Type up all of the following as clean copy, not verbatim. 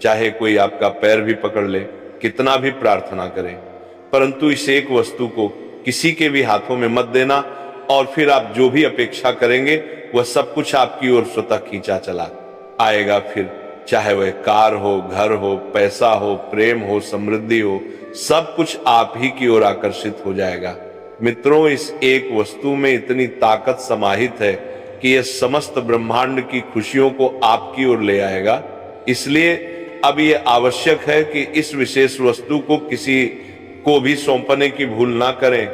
चाहे कोई आपका पैर भी पकड़ ले, कितना भी प्रार्थना करें, परंतु इस एक वस्तु को किसी के भी हाथों में मत देना, और फिर आप जो भी अपेक्षा करेंगे वह सब कुछ आपकी ओर स्वतः खींचा चला आएगा। फिर चाहे वह कार हो, घर हो, पैसा हो, प्रेम हो, समृद्धि हो, सब कुछ आप ही की ओर आकर्षित हो जाएगा। मित्रों, इस एक वस्तु में इतनी ताकत समाहित है कि यह समस्त ब्रह्मांड की खुशियों को आपकी ओर ले आएगा। इसलिए अब यह आवश्यक है कि इस विशेष वस्तु को किसी को भी सौंपने की भूल ना करें।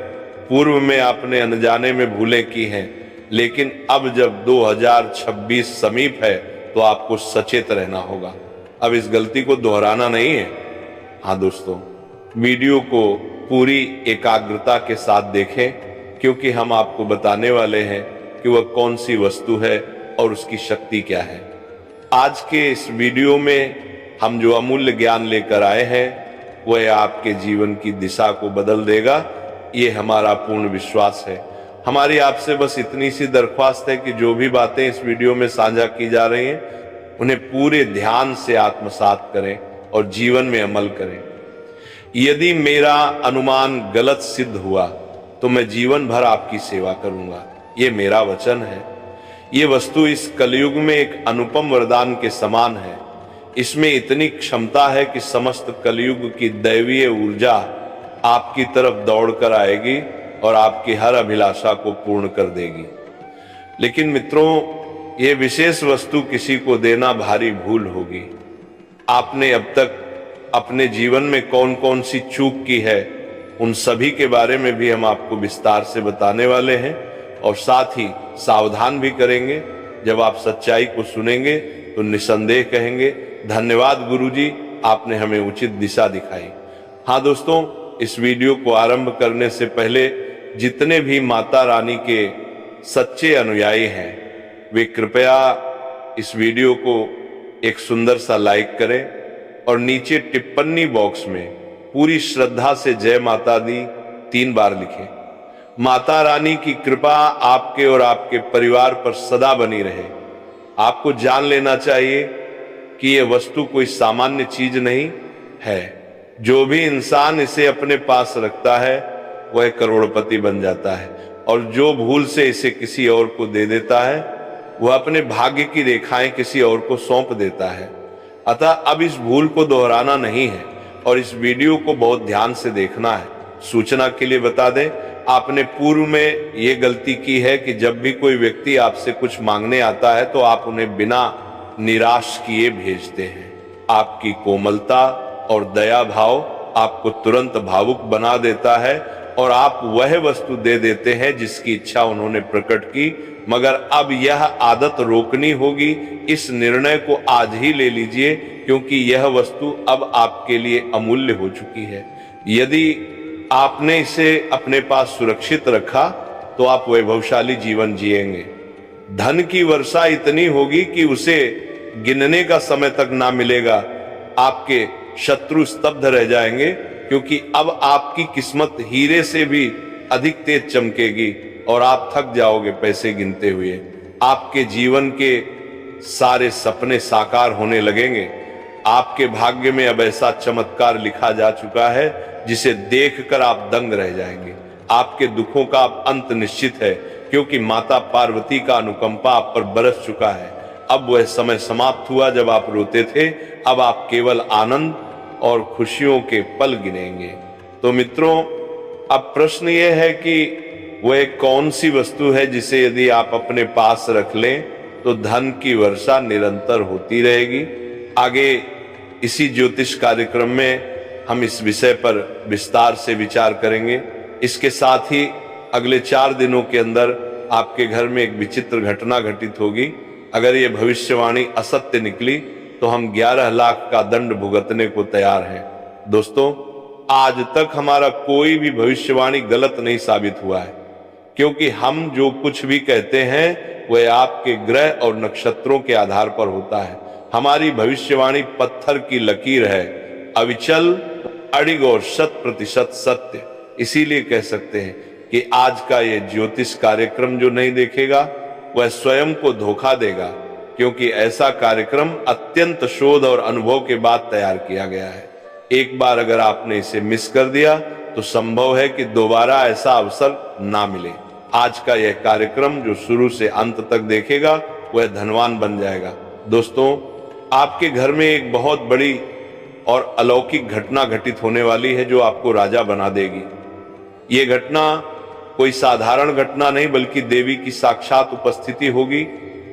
पूर्व में आपने अनजाने में भूलें की हैं, लेकिन अब जब 2026 समीप है तो आपको सचेत रहना होगा। अब इस गलती को दोहराना नहीं है। हाँ दोस्तों, वीडियो को पूरी एकाग्रता के साथ देखें, क्योंकि हम आपको बताने वाले हैं कि वह कौन सी वस्तु है और उसकी शक्ति क्या है। आज के इस वीडियो में हम जो अमूल्य ज्ञान लेकर आए हैं वह आपके जीवन की दिशा को बदल देगा, ये हमारा पूर्ण विश्वास है। हमारी आपसे बस इतनी सी दरख्वास्त है कि जो भी बातें इस वीडियो में साझा की जा रही हैं उन्हें पूरे ध्यान से आत्मसात करें और जीवन में अमल करें। यदि मेरा अनुमान गलत सिद्ध हुआ तो मैं जीवन भर आपकी सेवा करूंगा, ये मेरा वचन है। ये वस्तु इस कलयुग में एक अनुपम वरदान के समान है। इसमें इतनी क्षमता है कि समस्त कलयुग की दैवीय ऊर्जा आपकी तरफ दौड़कर आएगी और आपकी हर अभिलाषा को पूर्ण कर देगी। लेकिन मित्रों, ये विशेष वस्तु किसी को देना भारी भूल होगी। आपने अब तक अपने जीवन में कौन कौन सी चूक की है, उन सभी के बारे में भी हम आपको विस्तार से बताने वाले हैं, और साथ ही सावधान भी करेंगे। जब आप सच्चाई को सुनेंगे तो निसंदेह कहेंगे, धन्यवाद गुरुजी, आपने हमें उचित दिशा दिखाई। हाँ दोस्तों, इस वीडियो को आरंभ करने से पहले जितने भी माता रानी के सच्चे अनुयायी हैं वे कृपया इस वीडियो को एक सुंदर सा लाइक करें और नीचे टिप्पणी बॉक्स में पूरी श्रद्धा से जय माता दी 3 बार लिखें। माता रानी की कृपा आपके और आपके परिवार पर सदा बनी रहे। आपको जान लेना चाहिए कि यह वस्तु कोई सामान्य चीज नहीं है। जो भी इंसान इसे अपने पास रखता है वह करोड़पति बन जाता है, और जो भूल से इसे किसी और को दे देता है वह अपने भाग्य की रेखाएं किसी और को सौंप देता है। अतः अब इस भूल को दोहराना नहीं है और इस वीडियो को बहुत ध्यान से देखना है। सूचना के लिए बता दें, आपने पूर्व में यह गलती की है कि जब भी कोई व्यक्ति आपसे कुछ मांगने आता है तो आप उन्हें बिना निराश किए भेजते हैं। आपकी कोमलता और दया भाव आपको तुरंत भावुक बना देता है और आप वह वस्तु दे देते हैं जिसकी इच्छा उन्होंने प्रकट की। मगर अब यह आदत रोकनी होगी। इस निर्णय को आज ही ले लीजिए, क्योंकि यह वस्तु अब आपके लिए अमूल्य हो चुकी है। यदि आपने इसे अपने पास सुरक्षित रखा तो आप वैभवशाली जीवन जिएंगे। धन की वर्षा इतनी होगी कि उसे गिनने का समय तक ना मिलेगा। आपके शत्रु स्तब्ध रह जाएंगे, क्योंकि अब आपकी किस्मत हीरे से भी अधिक तेज चमकेगी और आप थक जाओगे पैसे गिनते हुए। आपके जीवन के सारे सपने साकार होने लगेंगे। आपके भाग्य में अब ऐसा चमत्कार लिखा जा चुका है जिसे देखकर आप दंग रह जाएंगे। आपके दुखों का अब अंत निश्चित है, क्योंकि माता पार्वती का अनुकंपा आप पर बरस चुका है। अब वह समय समाप्त हुआ जब आप रोते थे। अब आप केवल आनंद और खुशियों के पल गिनेंगे। तो मित्रों, अब प्रश्न यह है कि वह कौन सी वस्तु है जिसे यदि आप अपने पास रख लें तो धन की वर्षा निरंतर होती रहेगी। आगे इसी ज्योतिष कार्यक्रम में हम इस विषय पर विस्तार से विचार करेंगे। इसके साथ ही अगले 4 दिनों के अंदर आपके घर में एक विचित्र घटना घटित होगी। अगर ये भविष्यवाणी असत्य निकली तो हम 11 लाख का दंड भुगतने को तैयार हैं। दोस्तों, आज तक हमारा कोई भी भविष्यवाणी गलत नहीं साबित हुआ है, क्योंकि हम जो कुछ भी कहते हैं वह आपके ग्रह और नक्षत्रों के आधार पर होता है। हमारी भविष्यवाणी पत्थर की लकीर है, अविचल, अडिग और 100% सत्य। इसीलिए कह सकते हैं कि आज का ये ज्योतिष कार्यक्रम जो नहीं देखेगा वह स्वयं को धोखा देगा, क्योंकि ऐसा कार्यक्रम अत्यंत शोध और अनुभव के बाद तैयार किया गया है। एक बार अगर आपने इसे मिस कर दिया तो संभव है कि दोबारा ऐसा अवसर ना मिले। आज का यह कार्यक्रम जो शुरू से अंत तक देखेगा वह धनवान बन जाएगा। दोस्तों, आपके घर में एक बहुत बड़ी और अलौकिक घटना घटित होने वाली है जो आपको राजा बना देगी। ये घटना कोई साधारण घटना नहीं बल्कि देवी की साक्षात उपस्थिति होगी।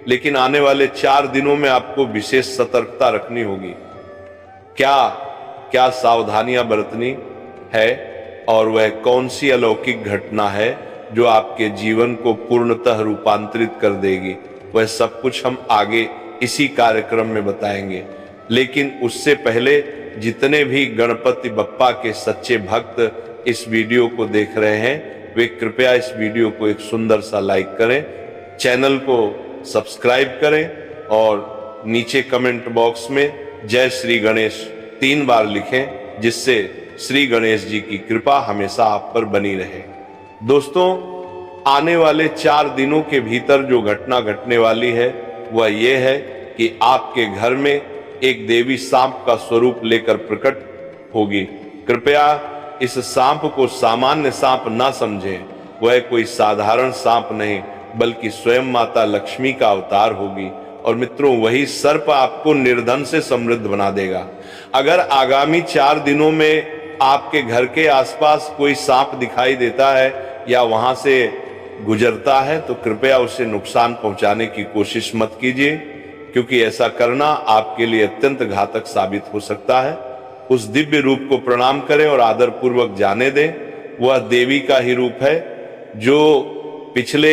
लेकिन आने वाले 4 दिनों में आपको विशेष सतर्कता रखनी होगी। क्या क्या सावधानियां बरतनी है और वह कौन सी अलौकिक घटना है जो आपके जीवन को पूर्णतः रूपांतरित कर देगी, वह सब कुछ हम आगे इसी कार्यक्रम में बताएंगे। लेकिन उससे पहले जितने भी गणपति बप्पा के सच्चे भक्त इस वीडियो को देख रहे हैं वे कृपया इस वीडियो को एक सुंदर सा लाइक करें, चैनल को सब्सक्राइब करें और नीचे कमेंट बॉक्स में जय श्री गणेश 3 बार लिखें, जिससे श्री गणेश जी की कृपा हमेशा आप पर बनी रहे। दोस्तों, आने वाले 4 दिनों के भीतर जो घटना घटने वाली है वह यह है कि आपके घर में एक देवी सांप का स्वरूप लेकर प्रकट होगी। कृपया इस सांप को सामान्य सांप ना समझें, वह कोई साधारण सांप नहीं बल्कि स्वयं माता लक्ष्मी का अवतार होगी। और मित्रों, वही सर्प आपको निर्धन से समृद्ध बना देगा। अगर आगामी 4 दिनों में आपके घर के आसपास कोई सांप दिखाई देता है या वहां से गुजरता है तो कृपया उसे नुकसान पहुंचाने की कोशिश मत कीजिए, क्योंकि ऐसा करना आपके लिए अत्यंत घातक साबित हो सकता है। उस दिव्य रूप को प्रणाम करें और आदर पूर्वक जाने दें। वह देवी का ही रूप है जो पिछले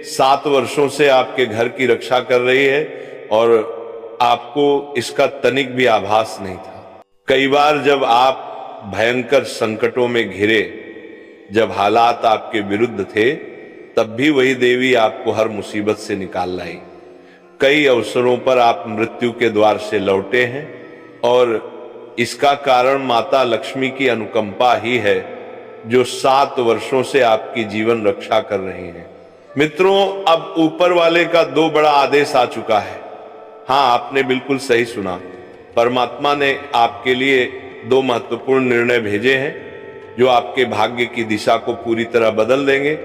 7 वर्षों से आपके घर की रक्षा कर रही है और आपको इसका तनिक भी आभास नहीं था। कई बार जब आप भयंकर संकटों में घिरे, जब हालात आपके विरुद्ध थे, तब भी वही देवी आपको हर मुसीबत से निकाल लाई। कई अवसरों पर आप मृत्यु के द्वार से लौटे हैं और इसका कारण माता लक्ष्मी की अनुकंपा ही है जो 7 वर्षों से आपकी जीवन रक्षा कर रही है। मित्रों, अब ऊपर वाले का 2 बड़ा आदेश आ चुका है। हाँ, आपने बिल्कुल सही सुना। परमात्मा ने आपके लिए 2 महत्वपूर्ण निर्णय भेजे हैं जो आपके भाग्य की दिशा को पूरी तरह बदल देंगे,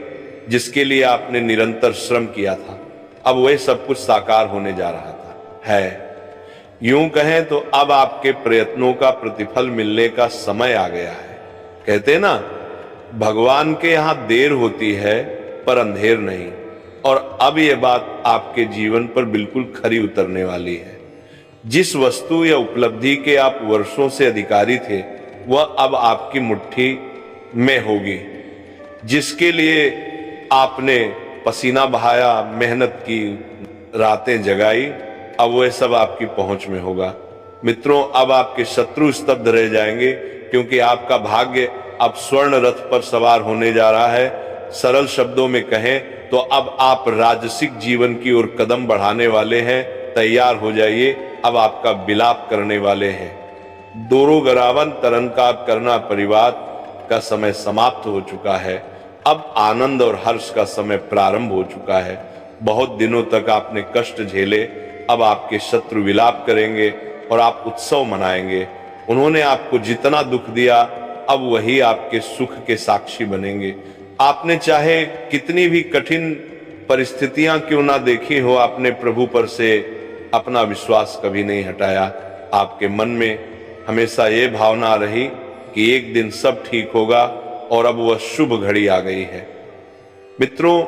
जिसके लिए आपने निरंतर श्रम किया था। अब वह सब कुछ साकार होने जा रहा है। यूं कहें तो अब आपके प्रयत्नों का प्रतिफल मिलने का समय आ गया है। कहते ना, भगवान के यहां देर होती है पर अंधेर नहीं। और अब यह बात आपके जीवन पर बिल्कुल खरी उतरने वाली है। जिस वस्तु या उपलब्धि के आप वर्षों से अधिकारी थे वह अब आपकी मुट्ठी में होगी। जिसके लिए आपने पसीना बहाया, मेहनत की, रातें जगाई, अब वह सब आपकी पहुंच में होगा। मित्रों, अब आपके शत्रु स्तब्ध रह जाएंगे, क्योंकि आपका भाग्य अब स्वर्ण रथ पर सवार होने जा रहा है। सरल शब्दों में कहें तो अब आप राजसिक जीवन की ओर कदम बढ़ाने वाले हैं। तैयार हो जाइए, अब आपका विलाप करने वाले हैं। दोरो गरावन तरनकाप करना परिवार का समय समाप्त हो चुका है। अब आनंद और हर्ष का समय प्रारंभ हो चुका है। बहुत दिनों तक आपने कष्ट झेले, अब आपके शत्रु विलाप करेंगे और आप उत्सव मनाएंगे। उन्होंने आपको जितना दुख दिया अब वही आपके सुख के साक्षी बनेंगे। आपने चाहे कितनी भी कठिन परिस्थितियां क्यों ना देखी हो, आपने प्रभु पर से अपना विश्वास कभी नहीं हटाया। आपके मन में हमेशा ये भावना रही कि एक दिन सब ठीक होगा और अब वह शुभ घड़ी आ गई है। मित्रों,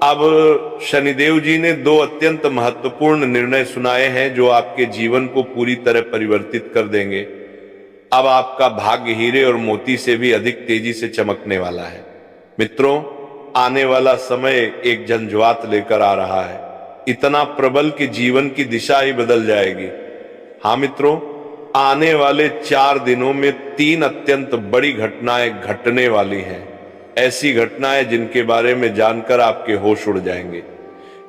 अब शनिदेव जी ने 2 अत्यंत महत्वपूर्ण निर्णय सुनाए हैं जो आपके जीवन को पूरी तरह परिवर्तित कर देंगे। अब आपका भाग्य हीरे और मोती से भी अधिक तेजी से चमकने वाला है। मित्रों, आने वाला समय एक झंझावात लेकर आ रहा है, इतना प्रबल कि जीवन की दिशा ही बदल जाएगी। हाँ मित्रों, आने वाले 4 दिनों में 3 अत्यंत बड़ी घटनाएं घटने वाली हैं। ऐसी घटनाएं जिनके बारे में जानकर आपके होश उड़ जाएंगे।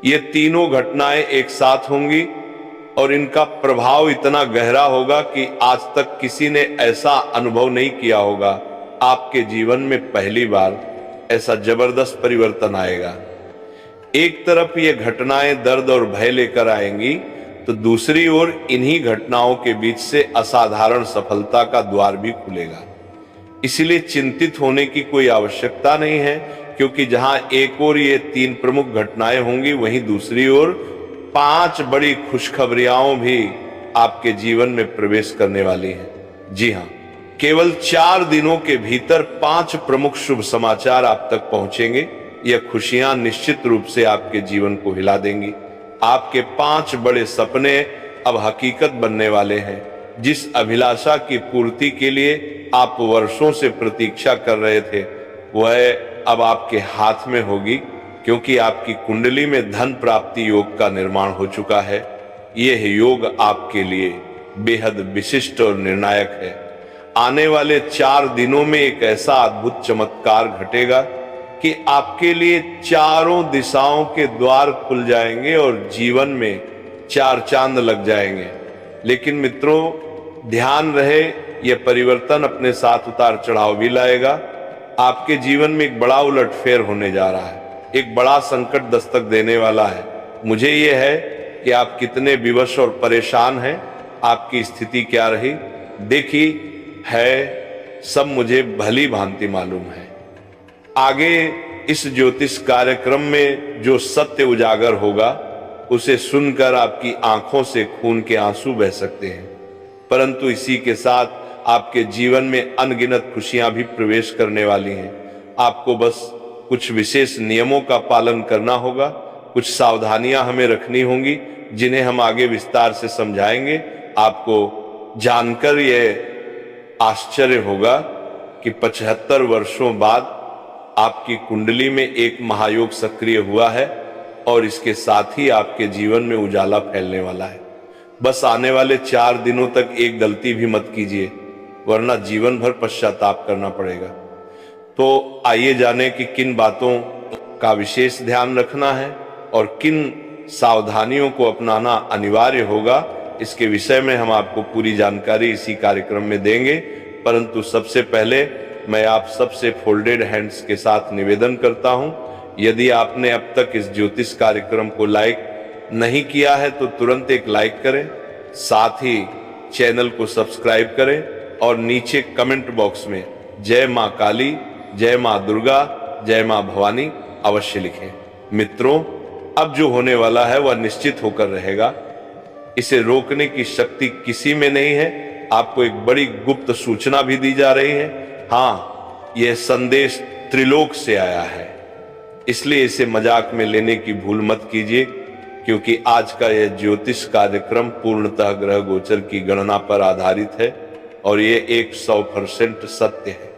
ये तीनों घटनाएं एक साथ होंगी और इनका प्रभाव इतना गहरा होगा कि आज तक किसी ने ऐसा अनुभव नहीं किया होगा। आपके जीवन में पहली बार ऐसा जबरदस्त परिवर्तन आएगा। एक तरफ ये घटनाएं दर्द और भय लेकर आएंगी, तो दूसरी ओर इन्हीं घटनाओं के बीच से असाधारण सफलता का द्वार भी खुलेगा। इसलिए चिंतित होने की कोई आवश्यकता नहीं है, क्योंकि जहां एक ओर ये 3 प्रमुख घटनाएं होंगी, वहीं दूसरी ओर 5 बड़ी खुशखबरियां भी आपके जीवन में प्रवेश करने वाली हैं। जी हां, केवल 4 दिनों के भीतर 5 प्रमुख शुभ समाचार आप तक पहुंचेंगे। यह खुशियां निश्चित रूप से आपके जीवन को हिला देंगी। आपके 5 बड़े सपने अब हकीकत बनने वाले हैं। जिस अभिलाषा की पूर्ति के लिए आप वर्षों से प्रतीक्षा कर रहे थे, वह अब आपके हाथ में होगी, क्योंकि आपकी कुंडली में धन प्राप्ति योग का निर्माण हो चुका है। यह योग आपके लिए बेहद विशिष्ट और निर्णायक है। आने वाले 4 दिनों में एक ऐसा अद्भुत चमत्कार घटेगा कि आपके लिए चारों दिशाओं के द्वार खुल जाएंगे और जीवन में 4 चांद लग जाएंगे। लेकिन मित्रों, ध्यान रहे, यह परिवर्तन अपने साथ उतार चढ़ाव भी लाएगा। आपके जीवन में एक बड़ा उलटफेर होने जा रहा है, एक बड़ा संकट दस्तक देने वाला है। मुझे यह है कि आप कितने विवश और परेशान हैं, आपकी स्थिति क्या रही, देखिए है सब मुझे भली भांति मालूम है। आगे इस ज्योतिष कार्यक्रम में जो सत्य उजागर होगा, उसे सुनकर आपकी आंखों से खून के आंसू बह सकते हैं, परंतु इसी के साथ आपके जीवन में अनगिनत खुशियां भी प्रवेश करने वाली हैं। आपको बस कुछ विशेष नियमों का पालन करना होगा, कुछ सावधानियां हमें रखनी होंगी, जिन्हें हम आगे विस्तार से समझाएंगे। आपको जानकर यह आश्चर्य होगा कि 75 वर्षों बाद आपकी कुंडली में एक महायोग सक्रिय हुआ है और इसके साथ ही आपके जीवन में उजाला फैलने वाला है। बस आने वाले 4 दिनों तक एक गलती भी मत कीजिए, वरना जीवन भर पश्चाताप करना पड़ेगा। तो आइए जाने कि किन बातों का विशेष ध्यान रखना है और किन सावधानियों को अपनाना अनिवार्य होगा। इसके विषय में हम आपको पूरी जानकारी इसी कार्यक्रम में देंगे, परंतु सबसे पहले मैं आप सबसे फोल्डेड हैंड्स के साथ निवेदन करता हूं, यदि आपने अब तक इस ज्योतिष कार्यक्रम को लाइक नहीं किया है तो तुरंत एक लाइक करें, साथ ही चैनल को सब्सक्राइब करें और नीचे कमेंट बॉक्स में जय मां काली, जय मां दुर्गा, जय मां भवानी अवश्य लिखें। मित्रों, अब जो होने वाला है वह निश्चित होकर रहेगा। इसे रोकने की शक्ति किसी में नहीं है। आपको एक बड़ी गुप्त सूचना भी दी जा रही है। हाँ, यह संदेश त्रिलोक से आया है, इसलिए इसे मजाक में लेने की भूल मत कीजिए, क्योंकि आज का यह ज्योतिष कार्यक्रम पूर्णतः ग्रह गोचर की गणना पर आधारित है और यह 100% सत्य है।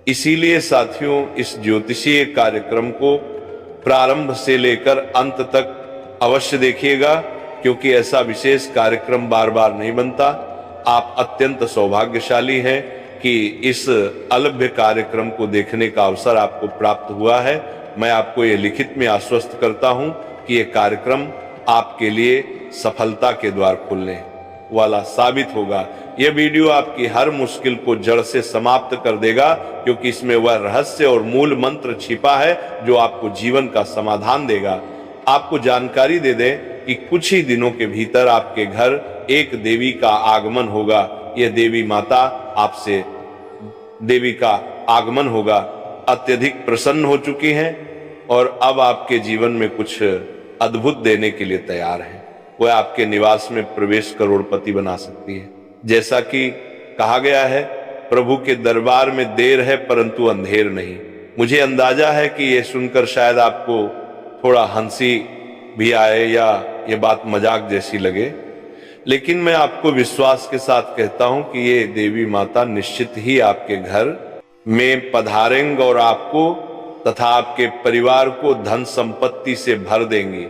इसीलिए साथियों, इस ज्योतिषीय कार्यक्रम को प्रारंभ से लेकर अंत तक अवश्य देखिएगा, क्योंकि ऐसा विशेष कार्यक्रम बार बार नहीं बनता। आप अत्यंत सौभाग्यशाली हैं कि इस अलभ्य कार्यक्रम को देखने का अवसर आपको प्राप्त हुआ है। मैं आपको ये लिखित में आश्वस्त करता हूं कि यह कार्यक्रम आपके लिए सफलता के द्वार खोलने वाला साबित होगा। यह वीडियो आपकी हर मुश्किल को जड़ से समाप्त कर देगा, क्योंकि इसमें वह रहस्य और मूल मंत्र छिपा है जो आपको जीवन का समाधान देगा। आपको जानकारी दे दें कि कुछ ही दिनों के भीतर आपके घर एक देवी का आगमन होगा। यह देवी माता आपसे देवी का आगमन होगा, अत्यधिक प्रसन्न हो चुकी हैं और अब आपके जीवन में कुछ अद्भुत देने के लिए तैयार है। वह आपके निवास में प्रवेश करोड़पति बना सकती है। जैसा कि कहा गया है, प्रभु के दरबार में देर है परंतु अंधेर नहीं। मुझे अंदाजा है कि यह सुनकर शायद आपको थोड़ा हंसी भी आए या ये बात मजाक जैसी लगे, लेकिन मैं आपको विश्वास के साथ कहता हूं कि ये देवी माता निश्चित ही आपके घर में पधारेंगे और आपको तथा आपके परिवार को धन संपत्ति से भर देंगी।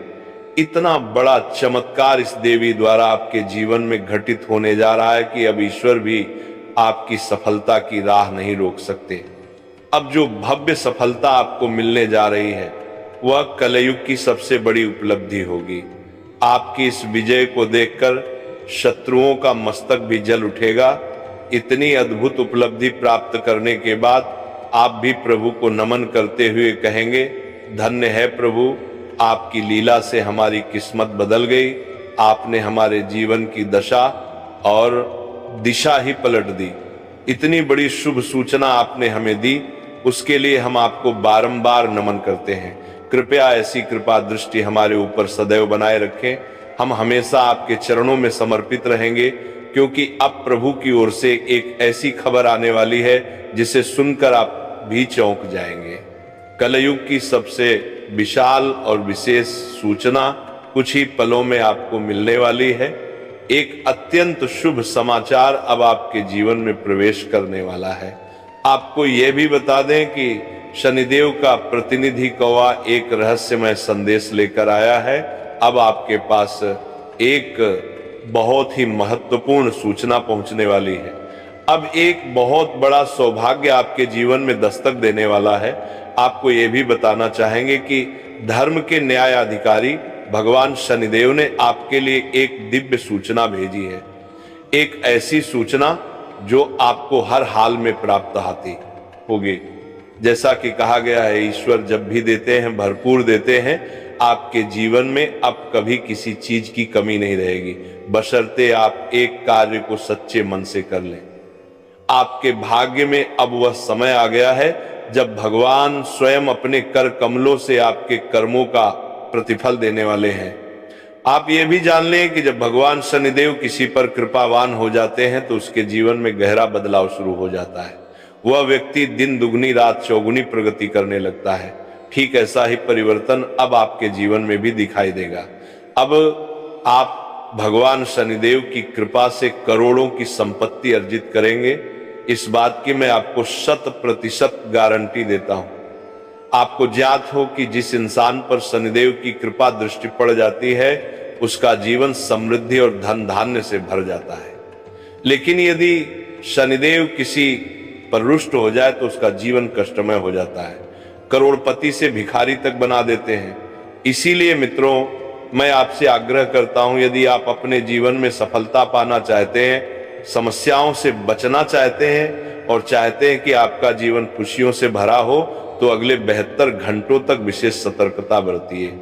इतना बड़ा चमत्कार इस देवी द्वारा आपके जीवन में घटित होने जा रहा है कि अब ईश्वर भी आपकी सफलता की राह नहीं रोक सकते। अब जो भव्य सफलता आपको मिलने जा रही है वह कलयुग की सबसे बड़ी उपलब्धि होगी। आपकी इस विजय को देखकर शत्रुओं का मस्तक भी जल उठेगा। इतनी अद्भुत उपलब्धि प्राप्त करने के बाद आप भी प्रभु को नमन करते हुए कहेंगे, धन्य है प्रभु, आपकी लीला से हमारी किस्मत बदल गई। आपने हमारे जीवन की दशा और दिशा ही पलट दी। इतनी बड़ी शुभ सूचना आपने हमें दी, उसके लिए हम आपको बारंबार नमन करते हैं। कृपया ऐसी कृपा दृष्टि हमारे ऊपर सदैव बनाए रखें। हम हमेशा आपके चरणों में समर्पित रहेंगे, क्योंकि अब प्रभु की ओर से एक ऐसी खबर आने वाली है जिसे सुनकर आप भी चौंक जाएंगे। कलयुग की सबसे विशाल और विशेष सूचना कुछ ही पलों में आपको मिलने वाली है। एक अत्यंत शुभ समाचार अब आपके जीवन में प्रवेश करने वाला है। आपको यह भी बता दें कि शनिदेव का प्रतिनिधि कौवा एक रहस्यमय संदेश लेकर आया है। अब आपके पास एक बहुत ही महत्वपूर्ण सूचना पहुंचने वाली है। अब एक बहुत बड़ा सौभाग्य आपके जीवन में दस्तक देने वाला है। आपको यह भी बताना चाहेंगे कि धर्म के न्यायाधिकारी भगवान शनिदेव ने आपके लिए एक दिव्य सूचना भेजी है। एक ऐसी सूचना जो आपको हर हाल में प्राप्त आती होगी। जैसा कि कहा गया है, ईश्वर जब भी देते हैं भरपूर देते हैं। आपके जीवन में अब कभी किसी चीज की कमी नहीं रहेगी, बशर्ते आप एक कार्य को सच्चे मन से कर लें। आपके भाग्य में अब वह समय आ गया है जब भगवान स्वयं अपने कर कमलों से आपके कर्मों का प्रतिफल देने वाले हैं। आप ये भी जान लें कि जब भगवान शनिदेव किसी पर कृपावान हो जाते हैं तो उसके जीवन में गहरा बदलाव शुरू हो जाता है। वह व्यक्ति दिन दुगनी रात चौगुनी प्रगति करने लगता है। ठीक ऐसा ही परिवर्तन अब आपके जीवन में भी दिखाई देगा। अब आप भगवान शनिदेव की कृपा से करोड़ों की संपत्ति अर्जित करेंगे। इस बात की मैं आपको 100% गारंटी देता हूं। आपको ज्ञात हो कि जिस इंसान पर शनिदेव की कृपा दृष्टि पड़ जाती है उसका जीवन समृद्धि और धन धान्य से भर जाता है। लेकिन यदि शनिदेव किसी पर रुष्ट हो जाए तो उसका जीवन कष्टमय हो जाता है, करोड़पति से भिखारी तक बना देते हैं। इसीलिए मित्रों, मैं आपसे आग्रह करता हूं, यदि आप अपने जीवन में सफलता पाना चाहते हैं, समस्याओं से बचना चाहते हैं और चाहते हैं कि आपका जीवन खुशियों से भरा हो, तो अगले 72 घंटों तक विशेष सतर्कता बरतिए।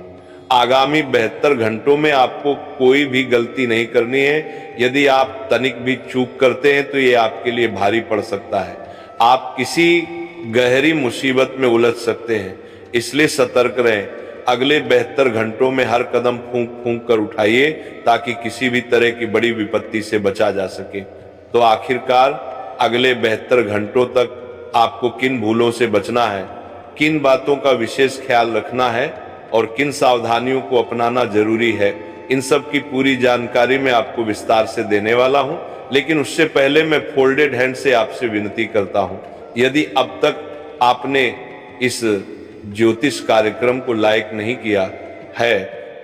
आगामी 72 घंटों में आपको कोई भी गलती नहीं करनी है। यदि आप तनिक भी चूक करते हैं तो ये आपके लिए भारी पड़ सकता है। आप किसी गहरी मुसीबत में उलझ सकते हैं, इसलिए सतर्क रहें। अगले 72 घंटों में हर कदम फूंक फूंक कर उठाइए ताकि किसी भी तरह की बड़ी विपत्ति से बचा जा सके। तो आखिरकार अगले 72 घंटों तक आपको किन भूलों से बचना है, किन बातों का विशेष ख्याल रखना है और किन सावधानियों को अपनाना जरूरी है, इन सब की पूरी जानकारी मैं आपको विस्तार से देने वाला हूं। लेकिन उससे पहले मैं फोल्डेड हैंड से आपसे विनती करता हूं, यदि अब तक आपने इस ज्योतिष कार्यक्रम को लाइक नहीं किया है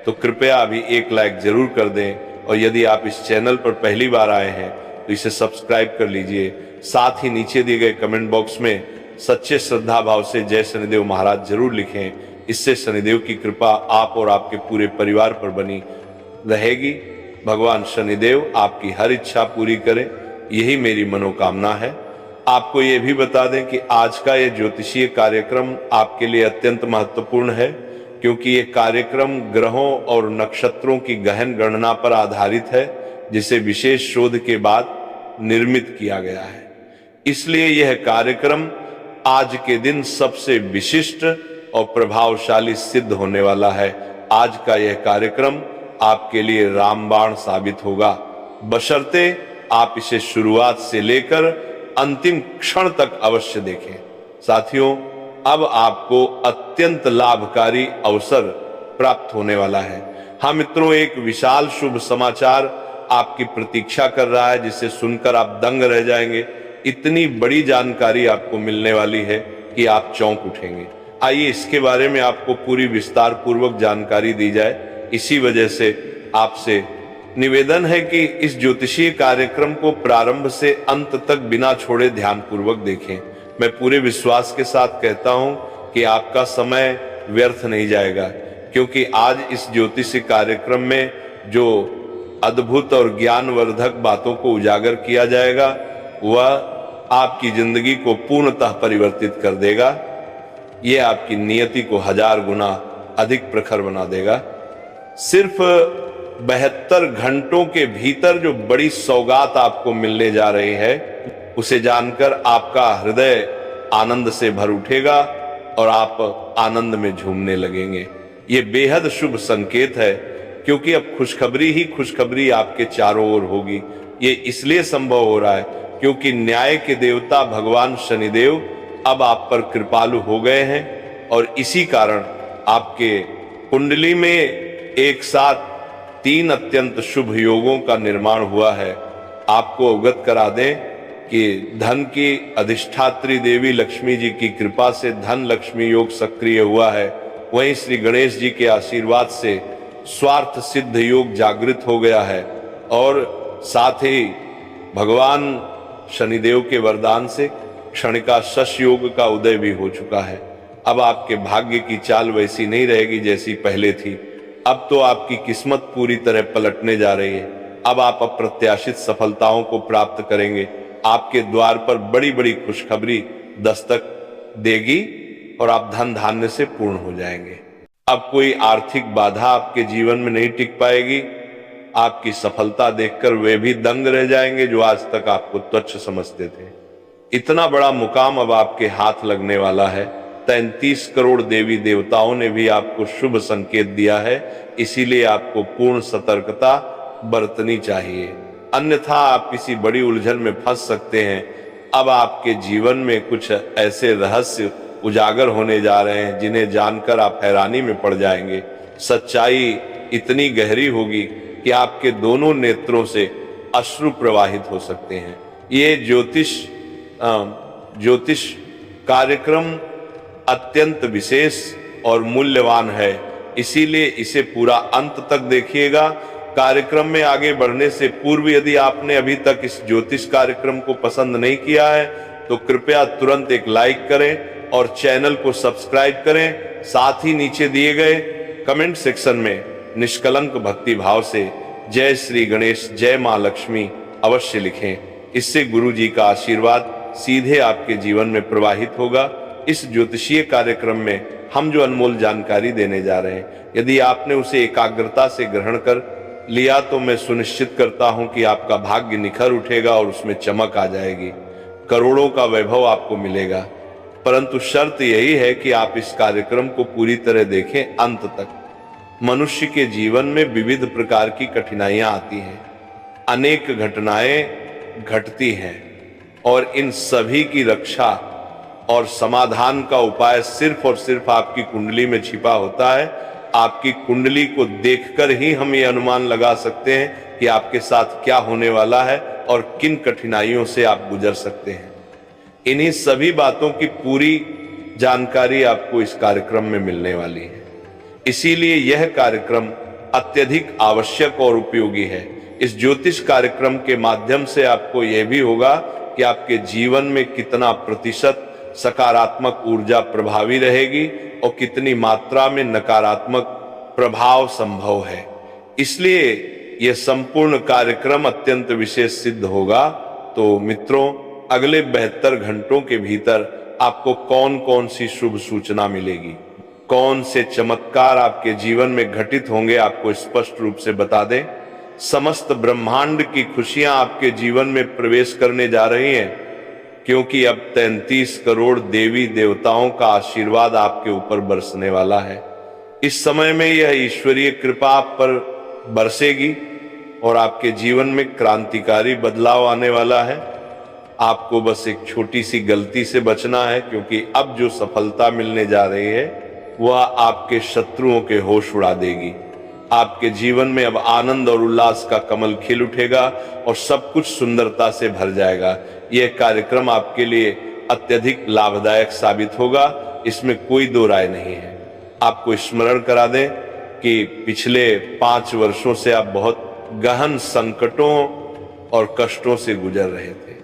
तो कृपया अभी एक लाइक जरूर कर दें। और यदि आप इस चैनल पर पहली बार आए हैं तो इसे सब्सक्राइब कर लीजिए। साथ ही नीचे दिए गए कमेंट बॉक्स में सच्चे श्रद्धा भाव से जय शनिदेव महाराज जरूर लिखें। इससे शनिदेव की कृपा आप और आपके पूरे परिवार पर बनी रहेगी। भगवान शनिदेव आपकी हर इच्छा पूरी करें, यही मेरी मनोकामना है। आपको ये भी बता दें कि आज का ये ज्योतिषीय कार्यक्रम आपके लिए अत्यंत महत्वपूर्ण है, क्योंकि ये कार्यक्रम ग्रहों और नक्षत्रों की गहन गणना पर आधारित है, जिसे विशेष शोध के बाद निर्मित किया गया है। इसलिए यह कार्यक्रम आज के दिन सबसे विशिष्ट और प्रभावशाली सिद्ध होने वाला है। आज का यह कार्यक्रम आपके लिए रामबाण साबित होगा, बशर्ते आप इसे शुरुआत से लेकर अंतिम क्षण तक अवश्य देखें। साथियों, अब आपको अत्यंत लाभकारी अवसर प्राप्त होने वाला है। हाँ मित्रों, एक विशाल शुभ समाचार आपकी प्रतीक्षा कर रहा है, जिसे सुनकर आप दंग रह जाएंगे। इतनी बड़ी जानकारी आपको मिलने वाली है कि आप चौंक उठेंगे। आइए इसके बारे में आपको पूरी विस्तार पूर्वक जानकारी दी जाए। इसी वजह से आपसे निवेदन है कि इस ज्योतिषीय कार्यक्रम को प्रारंभ से अंत तक बिना छोड़े ध्यानपूर्वक देखें। मैं पूरे विश्वास के साथ कहता हूं कि आपका समय व्यर्थ नहीं जाएगा, क्योंकि आज इस ज्योतिषीय कार्यक्रम में जो अद्भुत और ज्ञानवर्धक बातों को उजागर किया जाएगा वह आपकी जिंदगी को पूर्णतः परिवर्तित कर देगा। यह आपकी नियति को 1000 गुना अधिक प्रखर बना देगा। सिर्फ 72 घंटों के भीतर जो बड़ी सौगात आपको मिलने जा रही है, उसे जानकर आपका हृदय आनंद से भर उठेगा और आप आनंद में झूमने लगेंगे। ये बेहद शुभ संकेत है, क्योंकि अब खुशखबरी ही खुशखबरी आपके चारों ओर होगी। ये इसलिए संभव हो रहा है क्योंकि न्याय के देवता भगवान शनिदेव अब आप पर कृपालु हो गए हैं, और इसी कारण आपके कुंडली में एक साथ 3 अत्यंत शुभ योगों का निर्माण हुआ है। आपको अवगत करा दें कि धन की अधिष्ठात्री देवी लक्ष्मी जी की कृपा से धन लक्ष्मी योग सक्रिय हुआ है। वहीं श्री गणेश जी के आशीर्वाद से स्वार्थ सिद्ध योग जागृत हो गया है, और साथ ही भगवान शनिदेव के वरदान से क्षणिका शश योग का उदय भी हो चुका है। अब आपके भाग्य की चाल वैसी नहीं रहेगी जैसी पहले थी। अब तो आपकी किस्मत पूरी तरह पलटने जा रही है। अब आप अप्रत्याशित सफलताओं को प्राप्त करेंगे। आपके द्वार पर बड़ी बड़ी खुशखबरी दस्तक देगी और आप धन धान्य से पूर्ण हो जाएंगे। अब कोई आर्थिक बाधा आपके जीवन में नहीं टिक पाएगी। आपकी सफलता देखकर वे भी दंग रह जाएंगे जो आज तक आपको तुच्छ समझते थे। इतना बड़ा मुकाम अब आपके हाथ लगने वाला है। 33 करोड़ देवी देवताओं ने भी आपको शुभ संकेत दिया है, इसीलिए आपको पूर्ण सतर्कता बरतनी चाहिए, अन्यथा आप किसी बड़ी उलझन में फंस सकते हैं। अब आपके जीवन में कुछ ऐसे रहस्य उजागर होने जा रहे हैं जिन्हें जानकर आप हैरानी में पड़ जाएंगे। सच्चाई इतनी गहरी होगी कि आपके दोनों नेत्रों से अश्रु प्रवाहित हो सकते हैं। ये ज्योतिष कार्यक्रम अत्यंत विशेष और मूल्यवान है, इसीलिए इसे पूरा अंत तक देखिएगा। कार्यक्रम में आगे बढ़ने से पूर्व यदि आपने अभी तक इस ज्योतिष कार्यक्रम को पसंद नहीं किया है तो कृपया तुरंत एक लाइक करें और चैनल को सब्सक्राइब करें। साथ ही नीचे दिए गए कमेंट सेक्शन में निष्कलंक भक्ति भाव से जय श्री गणेश, जय मां लक्ष्मी अवश्य लिखें। इससे गुरु जी का आशीर्वाद सीधे आपके जीवन में प्रवाहित होगा। इस ज्योतिषीय कार्यक्रम में हम जो अनमोल जानकारी देने जा रहे हैं, यदि आपने उसे एकाग्रता से ग्रहण कर लिया तो मैं सुनिश्चित करता हूं कि आपका भाग्य निखर उठेगा और उसमें चमक आ जाएगी। करोड़ों का वैभव आपको मिलेगा, परंतु शर्त यही है कि आप इस कार्यक्रम को पूरी तरह देखें अंत तक। मनुष्य के जीवन में विविध प्रकार की कठिनाइयां आती हैं, अनेक घटनाएं घटती हैं, और इन सभी की रक्षा और समाधान का उपाय सिर्फ और सिर्फ आपकी कुंडली में छिपा होता है। आपकी कुंडली को देखकर ही हम ये अनुमान लगा सकते हैं कि आपके साथ क्या होने वाला है और किन कठिनाइयों से आप गुजर सकते हैं। इन्हीं सभी बातों की पूरी जानकारी आपको इस कार्यक्रम में मिलने वाली है, इसीलिए यह कार्यक्रम अत्यधिक आवश्यक और उपयोगी है। इस ज्योतिष कार्यक्रम के माध्यम से आपको यह भी होगा कि आपके जीवन में कितना प्रतिशत सकारात्मक ऊर्जा प्रभावी रहेगी और कितनी मात्रा में नकारात्मक प्रभाव संभव है। इसलिए यह संपूर्ण कार्यक्रम अत्यंत विशेष सिद्ध होगा। तो मित्रों, अगले 72 घंटों के भीतर आपको कौन कौन सी शुभ सूचना मिलेगी, कौन से चमत्कार आपके जीवन में घटित होंगे, आपको स्पष्ट रूप से बता दें। समस्त ब्रह्मांड की खुशियां आपके जीवन में प्रवेश करने जा रही हैं, क्योंकि अब 33 करोड़ देवी देवताओं का आशीर्वाद आपके ऊपर बरसने वाला है। इस समय में यह ईश्वरीय कृपा आप पर बरसेगी और आपके जीवन में क्रांतिकारी बदलाव आने वाला है। आपको बस एक छोटी सी गलती से बचना है, क्योंकि अब जो सफलता मिलने जा रही है वह आपके शत्रुओं के होश उड़ा देगी। आपके जीवन में अब आनंद और उल्लास का कमल खिल उठेगा और सब कुछ सुंदरता से भर जाएगा। यह कार्यक्रम आपके लिए अत्यधिक लाभदायक साबित होगा, इसमें कोई दो राय नहीं है। आपको स्मरण करा दें कि पिछले 5 वर्षों से आप बहुत गहन संकटों और कष्टों से गुजर रहे थे।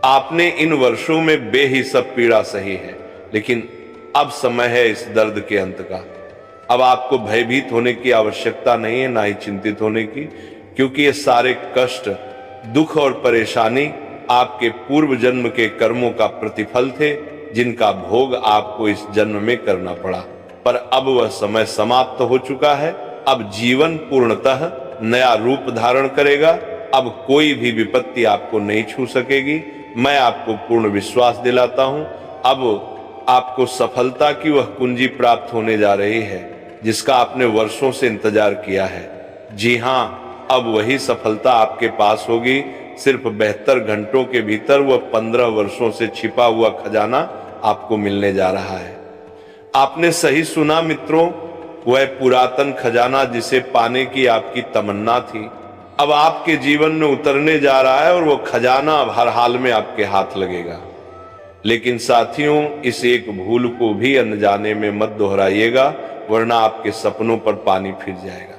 आपने इन वर्षों में बेहिसाब पीड़ा सही है, लेकिन अब समय है इस दर्द के अंत का। अब आपको भयभीत होने की आवश्यकता नहीं है, ना ही चिंतित होने की, क्योंकि ये सारे कष्ट, दुख और परेशानी आपके पूर्व जन्म के कर्मों का प्रतिफल थे, जिनका भोग आपको इस जन्म में करना पड़ा। पर अब वह समय समाप्त हो चुका है। अब जीवन पूर्णतः नया रूप धारण करेगा। अब कोई भी विपत्ति आपको नहीं छू सकेगी। मैं आपको पूर्ण विश्वास दिलाता हूं, अब आपको सफलता की वह कुंजी प्राप्त होने जा रही है जिसका आपने वर्षों से इंतजार किया है। जी हां, अब वही सफलता आपके पास होगी। सिर्फ 72 घंटों के भीतर वह 15 वर्षों से छिपा हुआ खजाना आपको मिलने जा रहा है। आपने सही सुना मित्रों, वह पुरातन खजाना जिसे पाने की आपकी तमन्ना थी, अब आपके जीवन में उतरने जा रहा है और वह खजाना अब हर हाल में आपके हाथ लगेगा। लेकिन साथियों, इस एक भूल को भी अनजाने में मत दोहराइएगा, वरना आपके सपनों पर पानी फिर जाएगा।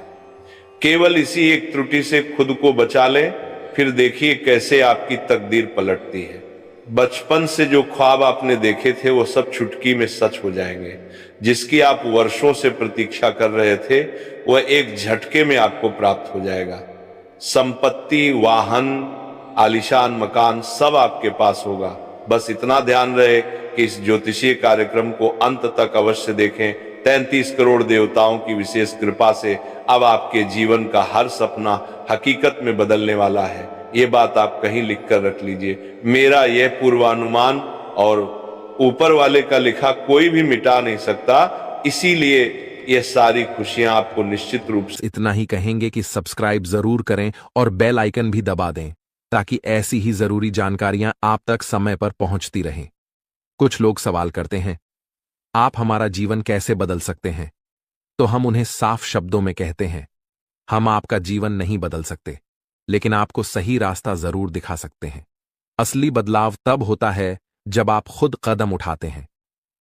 केवल इसी एक त्रुटि से खुद को बचा लें, फिर देखिए कैसे आपकी तकदीर पलटती है। बचपन से जो ख्वाब आपने देखे थे वो सब चुटकी में सच हो जाएंगे। जिसकी आप वर्षों से प्रतीक्षा कर रहे थे वह एक झटके में आपको प्राप्त हो जाएगा। संपत्ति, वाहन, आलीशान मकान सब आपके पास होगा। बस इतना ध्यान रहे कि इस ज्योतिषीय कार्यक्रम को अंत तक अवश्य देखें। 33 करोड़ देवताओं की विशेष कृपा से अब आपके जीवन का हर सपना हकीकत में बदलने वाला है। ये बात आप कहीं लिख कर रख लीजिए। मेरा यह पूर्वानुमान और ऊपर वाले का लिखा कोई भी मिटा नहीं सकता, इसीलिए यह सारी खुशियां आपको निश्चित रूप से। इतना ही कहेंगे कि सब्सक्राइब जरूर करें और बेल आइकन भी दबा दें ताकि ऐसी ही जरूरी जानकारियां आप तक समय पर पहुंचती रहें। कुछ लोग सवाल करते हैं, आप हमारा जीवन कैसे बदल सकते हैं? तो हम उन्हें साफ शब्दों में कहते हैं, हम आपका जीवन नहीं बदल सकते, लेकिन आपको सही रास्ता जरूर दिखा सकते हैं। असली बदलाव तब होता है जब आप खुद कदम उठाते हैं।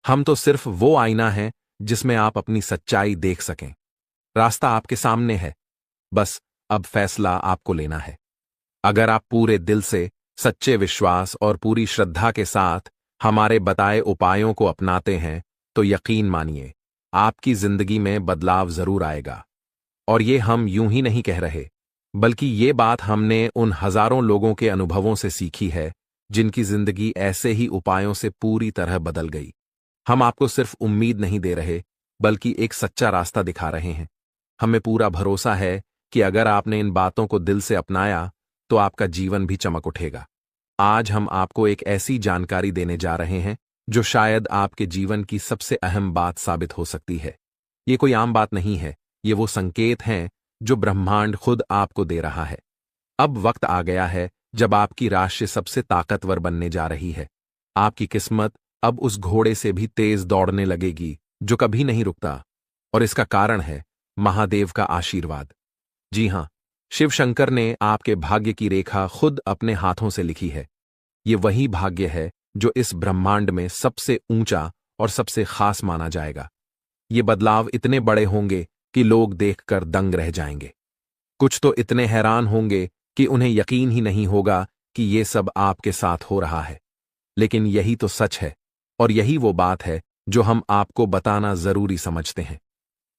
हम तो सिर्फ वो आईना है जिसमें आप अपनी सच्चाई देख सकें। रास्ता आपके सामने है, बस अब फैसला आपको लेना है। अगर आप पूरे दिल से, सच्चे विश्वास और पूरी श्रद्धा के साथ हमारे बताए उपायों को अपनाते हैं तो यकीन मानिए आपकी जिंदगी में बदलाव जरूर आएगा। और ये हम यूं ही नहीं कह रहे, बल्कि ये बात हमने उन हजारों लोगों के अनुभवों से सीखी है जिनकी जिंदगी ऐसे ही उपायों से पूरी तरह बदल गई। हम आपको सिर्फ उम्मीद नहीं दे रहे, बल्कि एक सच्चा रास्ता दिखा रहे हैं। हमें पूरा भरोसा है कि अगर आपने इन बातों को दिल से अपनाया तो आपका जीवन भी चमक उठेगा। आज हम आपको एक ऐसी जानकारी देने जा रहे हैं जो शायद आपके जीवन की सबसे अहम बात साबित हो सकती है। ये कोई आम बात नहीं है, ये वो संकेत हैं जो ब्रह्मांड खुद आपको दे रहा है। अब वक्त आ गया है जब आपकी राशि सबसे ताकतवर बनने जा रही है। आपकी किस्मत अब उस घोड़े से भी तेज दौड़ने लगेगी जो कभी नहीं रुकता, और इसका कारण है महादेव का आशीर्वाद। जी हां, शिव शंकर ने आपके भाग्य की रेखा खुद अपने हाथों से लिखी है। ये वही भाग्य है जो इस ब्रह्मांड में सबसे ऊंचा और सबसे खास माना जाएगा। ये बदलाव इतने बड़े होंगे कि लोग देखकर दंग रह जाएंगे। कुछ तो इतने हैरान होंगे कि उन्हें यकीन ही नहीं होगा कि ये सब आपके साथ हो रहा है। लेकिन यही तो सच है, और यही वो बात है जो हम आपको बताना जरूरी समझते हैं।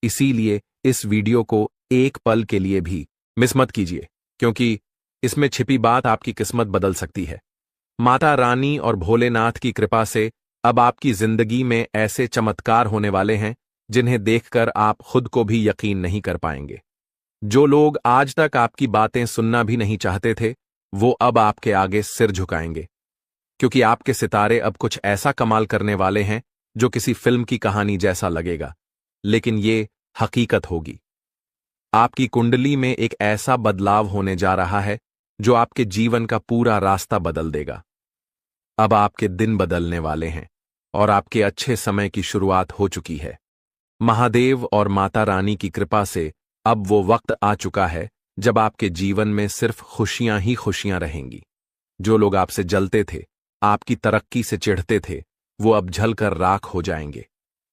इसीलिए इस वीडियो को एक पल के लिए भी मिस मत कीजिए, क्योंकि इसमें छिपी बात आपकी किस्मत बदल सकती है। माता रानी और भोलेनाथ की कृपा से अब आपकी जिंदगी में ऐसे चमत्कार होने वाले हैं जिन्हें देखकर आप खुद को भी यकीन नहीं कर पाएंगे। जो लोग आज तक आपकी बातें सुनना भी नहीं चाहते थे, वो अब आपके आगे सिर झुकाएंगे, क्योंकि आपके सितारे अब कुछ ऐसा कमाल करने वाले हैं जो किसी फिल्म की कहानी जैसा लगेगा, लेकिन ये हकीकत होगी। आपकी कुंडली में एक ऐसा बदलाव होने जा रहा है जो आपके जीवन का पूरा रास्ता बदल देगा। अब आपके दिन बदलने वाले हैं और आपके अच्छे समय की शुरुआत हो चुकी है। महादेव और माता रानी की कृपा से अब वो वक्त आ चुका है जब आपके जीवन में सिर्फ खुशियां ही खुशियां रहेंगी। जो लोग आपसे जलते थे, आपकी तरक्की से चिढ़ते थे, वो अब जलकर राख हो जाएंगे,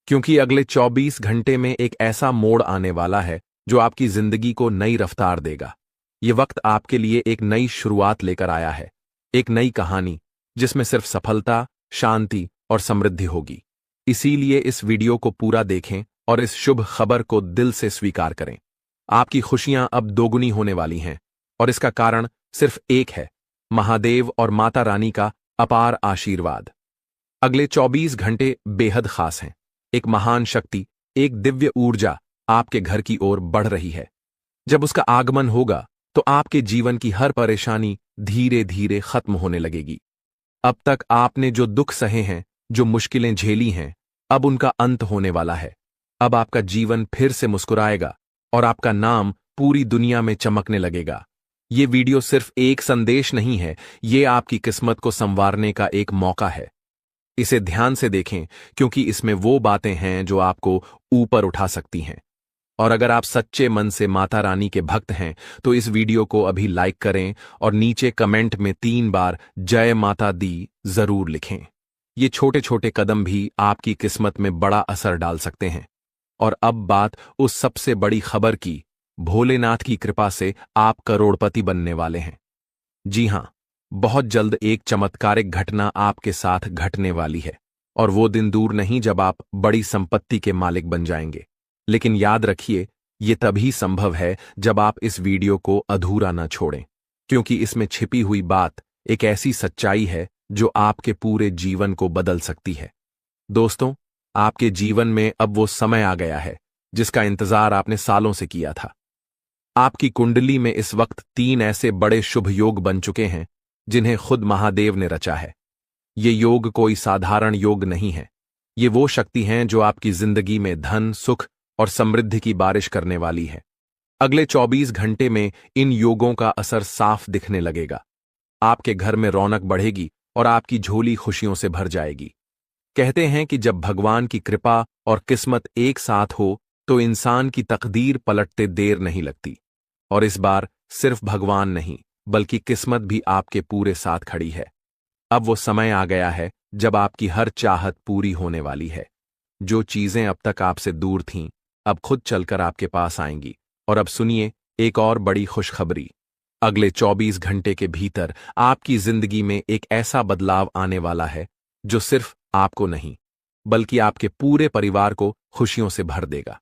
क्योंकि अगले 24 घंटे में एक ऐसा मोड़ आने वाला है जो आपकी जिंदगी को नई रफ्तार देगा। ये वक्त आपके लिए एक नई शुरुआत लेकर आया है, एक नई कहानी जिसमें सिर्फ सफलता, शांति और समृद्धि होगी। इसीलिए इस वीडियो को पूरा देखें और इस शुभ खबर को दिल से स्वीकार करें। आपकी खुशियां अब दोगुनी होने वाली हैं, और इसका कारण सिर्फ एक है, महादेव और माता रानी का अपार आशीर्वाद। अगले 24 घंटे बेहद खास हैं। एक महान शक्ति, एक दिव्य ऊर्जा आपके घर की ओर बढ़ रही है। जब उसका आगमन होगा तो आपके जीवन की हर परेशानी धीरे धीरे खत्म होने लगेगी। अब तक आपने जो दुख सहे हैं, जो मुश्किलें झेली हैं, अब उनका अंत होने वाला है। अब आपका जीवन फिर से मुस्कुराएगा और आपका नाम पूरी दुनिया में चमकने लगेगा। ये वीडियो सिर्फ एक संदेश नहीं है, ये आपकी किस्मत को संवारने का एक मौका है। इसे ध्यान से देखें, क्योंकि इसमें वो बातें हैं जो आपको ऊपर उठा सकती हैं। और अगर आप सच्चे मन से माता रानी के भक्त हैं तो इस वीडियो को अभी लाइक करें और नीचे कमेंट में 3 बार जय माता दी जरूर लिखें। ये छोटे छोटे कदम भी आपकी किस्मत में बड़ा असर डाल सकते हैं। और अब बात उस सबसे बड़ी खबर की। भोलेनाथ की कृपा से आप करोड़पति बनने वाले हैं। जी हां, बहुत जल्द एक चमत्कारिक घटना आपके साथ घटने वाली है। और वो दिन दूर नहीं जब आप बड़ी संपत्ति के मालिक बन जाएंगे। लेकिन याद रखिए, ये तभी संभव है जब आप इस वीडियो को अधूरा न छोड़ें, क्योंकि इसमें छिपी हुई बात एक ऐसी सच्चाई है जो आपके पूरे जीवन को बदल सकती है। दोस्तों, आपके जीवन में अब वो समय आ गया है जिसका इंतजार आपने सालों से किया था। आपकी कुंडली में इस वक्त 3 ऐसे बड़े शुभ योग बन चुके हैं जिन्हें खुद महादेव ने रचा है। ये योग कोई साधारण योग नहीं है। ये वो शक्ति हैं जो आपकी जिंदगी में धन, सुख और समृद्धि की बारिश करने वाली है। अगले 24 घंटे में इन योगों का असर साफ दिखने लगेगा। आपके घर में रौनक बढ़ेगी और आपकी झोली खुशियों से भर जाएगी। कहते हैं कि जब भगवान की कृपा और किस्मत एक साथ हो तो इंसान की तकदीर पलटते देर नहीं लगती। और इस बार सिर्फ भगवान नहीं, बल्कि किस्मत भी आपके पूरे साथ खड़ी है। अब वो समय आ गया है जब आपकी हर चाहत पूरी होने वाली है। जो चीजें अब तक आपसे दूर थीं, अब खुद चलकर आपके पास आएंगी। और अब सुनिए एक और बड़ी खुशखबरी। अगले 24 घंटे के भीतर आपकी जिंदगी में एक ऐसा बदलाव आने वाला है जो सिर्फ आपको नहीं, बल्कि आपके पूरे परिवार को खुशियों से भर देगा।